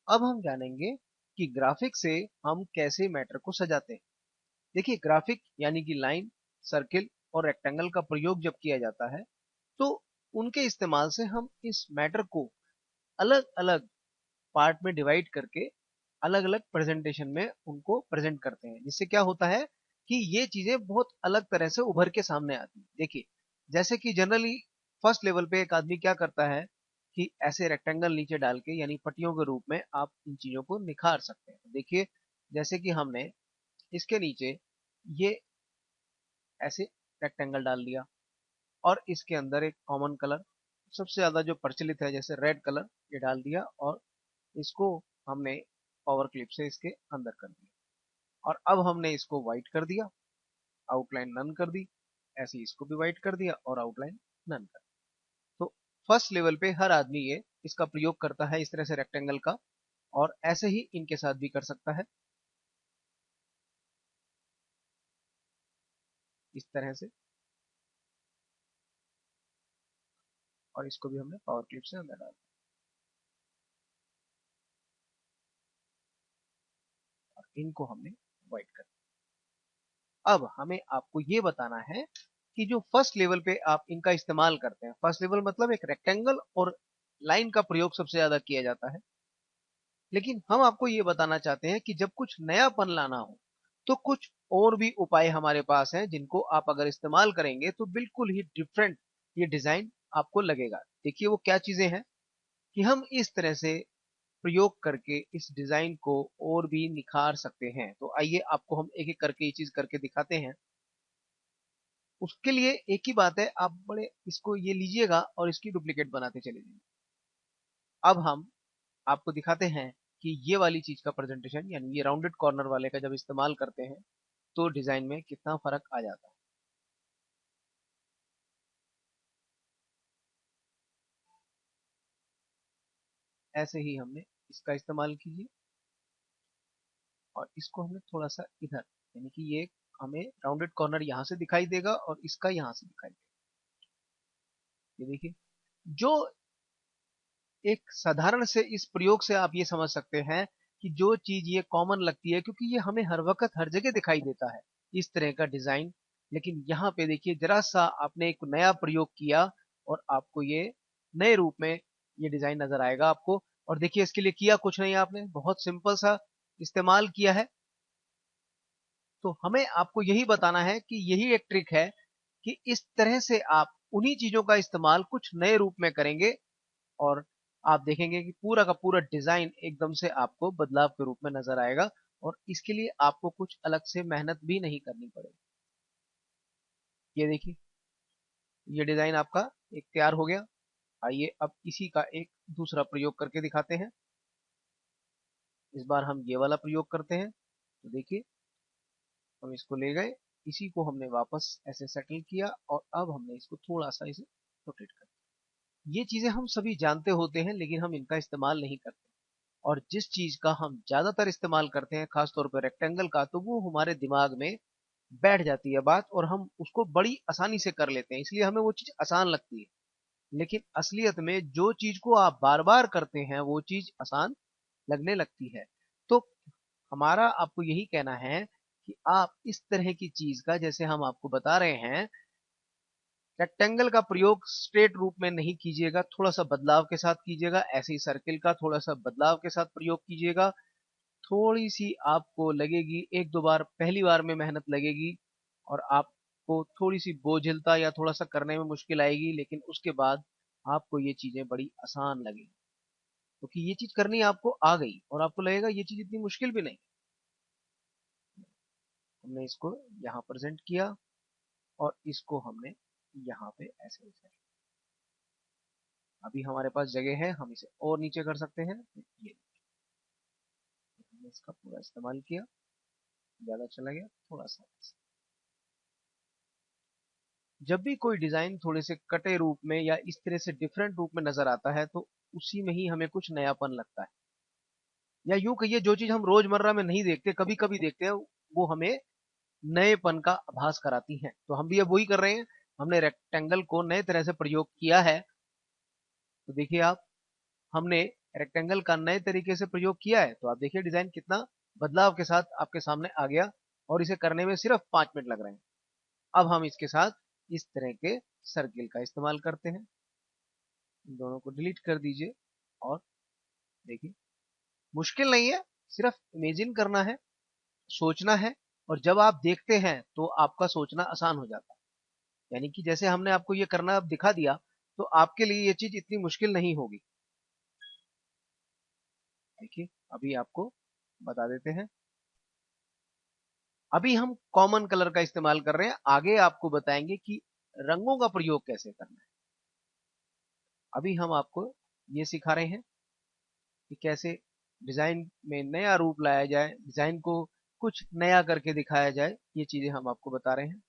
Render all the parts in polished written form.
अब हम जानेंगे कि ग्राफिक से हम कैसे मैटर को सजाते हैं। देखिए, ग्राफिक यानी कि लाइन, सर्किल और रेक्टेंगल का प्रयोग जब किया जाता है तो उनके इस्तेमाल से हम इस मैटर को अलग अलग पार्ट में डिवाइड करके अलग अलग प्रेजेंटेशन में उनको प्रेजेंट करते हैं, जिससे क्या होता है कि ये चीजें बहुत अलग तरह से उभर के सामने आती है। देखिए, जैसे कि जनरली फर्स्ट लेवल पे एक आदमी क्या करता है कि ऐसे रेक्टेंगल नीचे डाल के यानी पट्टियों के रूप में आप इन चीजों को निखार सकते हैं। देखिए, जैसे कि हमने इसके नीचे ये ऐसे रेक्टेंगल डाल दिया और इसके अंदर एक कॉमन कलर सबसे ज्यादा जो प्रचलित है जैसे रेड कलर ये डाल दिया और इसको हमने पावर क्लिप से इसके अंदर कर दिया और अब हमने इसको व्हाइट कर दिया, आउटलाइन नन कर दी, ऐसे ही इसको भी व्हाइट कर दिया और आउटलाइन नन कर दी। तो फर्स्ट लेवल पे हर आदमी ये इसका प्रयोग करता है इस तरह से रेक्टेंगल का, और ऐसे ही इनके साथ भी कर सकता है इस तरह से, और इसको भी हमने पावर क्लिप से अंदर डाल दिया और इनको हमने व्हाइट कर दिया। अब हमें आपको ये बताना है कि जो फर्स्ट लेवल पे आप इनका इस्तेमाल करते हैं, फर्स्ट लेवल मतलब एक रेक्टेंगल और लाइन का प्रयोग सबसे ज्यादा किया जाता है, लेकिन हम आपको ये बताना चाहते हैं कि जब कुछ नयापन लाना हो तो कुछ और भी उपाय हमारे पास हैं जिनको आप अगर इस्तेमाल करेंगे तो बिल्कुल ही डिफरेंट ये डिजाइन आपको लगेगा। देखिए वो क्या चीजें हैं कि हम इस तरह से प्रयोग करके इस डिजाइन को और भी निखार सकते हैं। तो आइए आपको हम एक एक करके ये चीज करके दिखाते हैं। उसके लिए एक ही बात है, आप बड़े इसको ये लीजिएगा और इसकी डुप्लीकेट बनाते चले जाइए। अब हम आपको दिखाते हैं कि ये वाली चीज का प्रेजेंटेशन यानी ये राउंडेड कॉर्नर वाले का जब इस्तेमाल करते हैं तो डिजाइन में कितना फर्क आ जाता है। ऐसे ही हमने इसका इस्तेमाल कीजिए और इसको हमने थोड़ा सा इधर, यानी कि ये हमें राउंडेड कॉर्नर यहाँ से दिखाई देगा और इसका यहाँ से दिखाई देगा। ये देखिए, जो एक साधारण से इस प्रयोग से आप ये समझ सकते हैं कि जो चीज ये कॉमन लगती है क्योंकि ये हमें हर वक्त हर जगह दिखाई देता है इस तरह का डिजाइन, लेकिन यहाँ पे देखिए जरा सा आपने एक नया प्रयोग किया और आपको ये नए रूप में ये डिजाइन नजर आएगा आपको। और देखिए इसके लिए किया कुछ नहीं, आपने बहुत सिंपल सा इस्तेमाल किया है। तो हमें आपको यही बताना है कि यही एक ट्रिक है कि इस तरह से आप उन्हीं चीजों का इस्तेमाल कुछ नए रूप में करेंगे और आप देखेंगे कि पूरा का पूरा डिजाइन एकदम से आपको बदलाव के रूप में नजर आएगा और इसके लिए आपको कुछ अलग से मेहनत भी नहीं करनी पड़ेगी। ये देखिए, ये डिजाइन आपका एक तैयार हो गया। आइए अब इसी का एक दूसरा प्रयोग करके दिखाते हैं। इस बार हम ये वाला प्रयोग करते हैं। तो देखिए, हम इसको ले गए, इसी को हमने वापस ऐसे सेटल किया और अब हमने इसको थोड़ा सा इसे रोटेट कर दिया। ये चीजें हम सभी जानते होते हैं लेकिन हम इनका इस्तेमाल नहीं करते, और जिस चीज का हम ज्यादातर इस्तेमाल करते हैं खासतौर पर रेक्टेंगल का, तो वो हमारे दिमाग में बैठ जाती है बात और हम उसको बड़ी आसानी से कर लेते हैं, इसलिए हमें वो चीज आसान लगती है। लेकिन असलियत में जो चीज को आप बार बार करते हैं वो चीज आसान लगने लगती है। तो हमारा आपको यही कहना है कि आप इस तरह की चीज का, जैसे हम आपको बता रहे हैं, रेक्टेंगल का प्रयोग स्ट्रेट रूप में नहीं कीजिएगा, थोड़ा सा बदलाव के साथ कीजिएगा। ऐसे ही सर्किल का थोड़ा सा बदलाव के साथ प्रयोग कीजिएगा। थोड़ी सी आपको लगेगी, एक दो बार पहली बार में मेहनत लगेगी और आपको थोड़ी सी बोझिलता या थोड़ा सा करने में मुश्किल आएगी, लेकिन उसके बाद आपको ये चीजें बड़ी आसान लगेगी क्योंकि ये चीज करनी आपको आ गई और आपको लगेगा ये चीज इतनी मुश्किल भी नहीं। हमने इसको यहाँ प्रेजेंट किया और इसको हमने यहाँ पे ऐसे ऐसे, अभी हमारे पास जगह है, हम इसे और नीचे कर सकते हैं। ये हमने इसका पूरा इस्तेमाल किया, ज्यादा चला गया थोड़ा सा। जब भी कोई डिजाइन थोड़े से कटे रूप में या इस तरह से डिफरेंट रूप में नजर आता है तो उसी में ही हमें कुछ नयापन लगता है, या यूं कहिए जो चीज हम रोजमर्रा में नहीं देखते कभी कभी देखते हैं वो हमें नएपन का आभास कराती हैं। तो हम भी अब वही कर रहे हैं, हमने रेक्टेंगल को नए तरह से प्रयोग किया है। तो देखिए आप, हमने रेक्टेंगल का नए तरीके से प्रयोग किया है, तो आप देखिए डिजाइन कितना बदलाव के साथ आपके सामने आ गया और इसे करने में सिर्फ 5 मिनट लग रहे हैं। अब हम इसके साथ इस तरह के सर्किल का इस्तेमाल करते हैं। इन दोनों को डिलीट कर दीजिए और देखिए मुश्किल नहीं है, सिर्फ इमेजिन करना है, सोचना है, और जब आप देखते हैं तो आपका सोचना आसान हो जाता है। यानी कि जैसे हमने आपको ये करना अब दिखा दिया, तो आपके लिए ये चीज इतनी मुश्किल नहीं होगी। देखिए अभी आपको बता देते हैं। अभी हम कॉमन कलर का इस्तेमाल कर रहे हैं, आगे आपको बताएंगे कि रंगों का प्रयोग कैसे करना है। अभी हम आपको ये सिखा रहे हैं कि कैसे डिजाइन में नया रूप लाया जाए, डिजाइन को कुछ नया करके दिखाया जाए, ये चीजें हम आपको बता रहे हैं।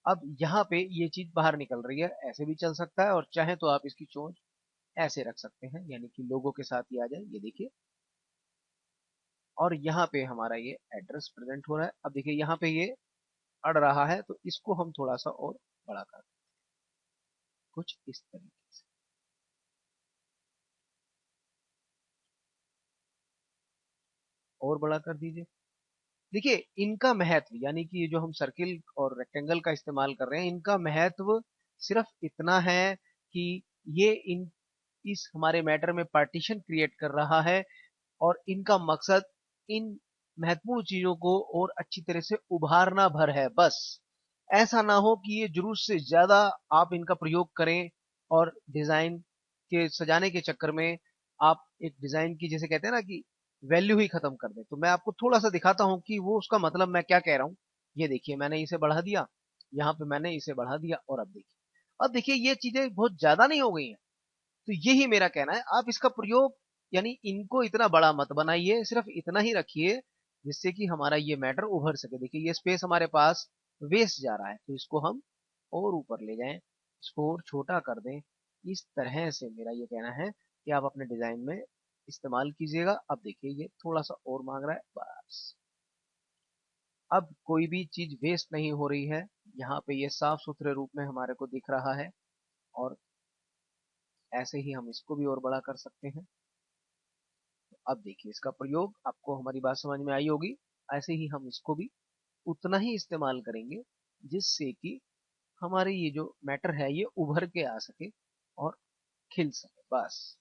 अब यहाँ पे ये चीज बाहर निकल रही है, ऐसे भी चल सकता है, और चाहे तो आप इसकी चोंच ऐसे रख सकते हैं, यानी कि लोगो के साथ ही आ जाए, ये देखिए। और यहाँ पे हमारा ये एड्रेस प्रेजेंट हो रहा है। अब देखिए यहाँ पे ये अड़ रहा है, तो इसको हम थोड़ा सा और बड़ा कर कुछ इस तरीके से। और बड़ा कर दीजिए। देखिए इनका महत्व, यानी कि ये जो हम सर्किल और रेक्टेंगल का इस्तेमाल कर रहे हैं, इनका महत्व सिर्फ इतना है कि ये इन इस हमारे मैटर में पार्टीशन क्रिएट कर रहा है, और इनका मकसद इन महत्वपूर्ण चीजों को और अच्छी तरह से उभारना भर है बस। ऐसा ना हो कि ये जरूरत से ज्यादा आप इनका प्रयोग करें और डिजाइन के सजाने के चक्कर में आप एक डिजाइन की, जैसे कहते हैं ना, कि वैल्यू ही खत्म कर दें। तो मैं आपको थोड़ा सा दिखाता हूँ कि वो उसका मतलब मैं क्या कह रहा हूँ। ये देखिए मैंने इसे बढ़ा दिया, यहाँ पे मैंने इसे बढ़ा दिया, और अब देखिए ये चीजें बहुत ज्यादा नहीं हो गई हैं। तो यही मेरा कहना है, आप इसका प्रयोग, यानी इनको इतना बड़ा मत बनाइए, सिर्फ इतना ही रखिए जिससे कि हमारा ये मैटर उभर सके। देखिए ये स्पेस हमारे पास वेस्ट जा रहा है, तो इसको हम और ऊपर ले जाएं, इसको और छोटा कर दें। इस तरह से मेरा ये कहना है कि आप अपने डिजाइन में इस्तेमाल कीजिएगा। अब देखिए ये थोड़ा सा और मांग रहा है, बस। अब कोई भी चीज वेस्ट नहीं हो रही है, यहाँ पे ये साफ सुथरे रूप में हमारे को दिख रहा है। और ऐसे ही हम इसको भी और बड़ा कर सकते हैं। अब देखिए इसका प्रयोग आपको हमारी बात समझ में आई होगी। ऐसे ही हम इसको भी उतना ही इस्तेमाल करेंगे जिससे कि हमारे ये जो मैटर है ये उभर के आ सके और खिल सके, बस।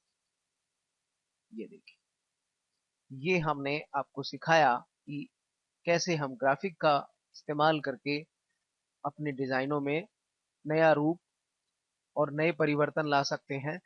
ये देखिए ये हमने आपको सिखाया कि कैसे हम ग्राफिक का इस्तेमाल करके अपने डिजाइनों में नया रूप और नए परिवर्तन ला सकते हैं।